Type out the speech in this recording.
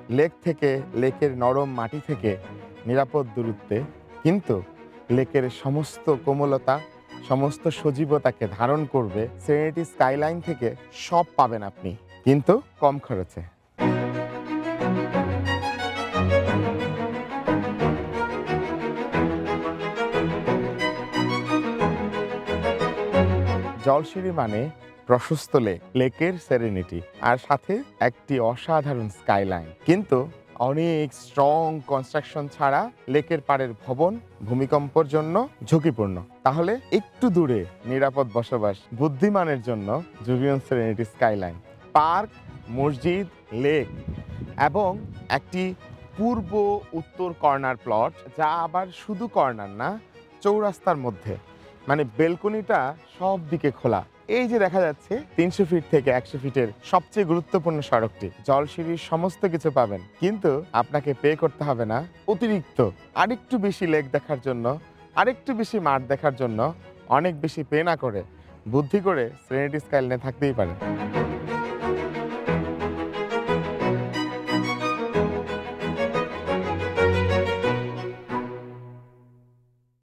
Lake থেকে, লেকের নরম মাটি থেকে নিরাপদ দূরত্বে, কিন্তু লেকের সমস্ত কোমলতা, সমস্ত সজীবতাকে ধারণ করবে সেরেনিটি স্কাইলাইন থেকে সব পাবেন আপনি, কিন্তু কম খরচে। জলসিঁড়ি মানে প্রশস্ত লেক, লেকের সেরেনিটি, আর সাথে একটি অসাধারণ স্কাইলাইন, কিন্তু অনেক স্ট্রং কনস্ট্রাকশন ছাড়া লেকের পাড়ের ভবন ভূমিকম্পর জন্য ঝুঁকিপূর্ণ। তাহলে একটু দূরে নিরাপদ বসবাস বুদ্ধিমানের জন্য জুবিয়ন সেরেনিটি স্কাইলাইন। পার্ক, মসজিদ, লেক এবং একটি পূর্ব উত্তর কর্নার প্লট, যা আবার শুধু কর্নার না, চৌরাস্তার মধ্যে, মানে বেলকনিটা সব দিকে খোলা। এই যে দেখা যাচ্ছে 300 ফিট থেকে 100 ফিটের সবচেয়ে গুরুত্বপূর্ণ সড়কটি, জলসিঁড়ির সমস্ত কিছু পাবেন, কিন্তু আপনাকে পে করতে হবে না অতিরিক্ত আরেকটু বেশি লেক দেখার জন্য, আরেকটু বেশি মাঠ দেখার জন্য। অনেক বেশি পে না করে, বুদ্ধি করে সেরেনিটি স্কাইলাইনে থাকতেই পারেন।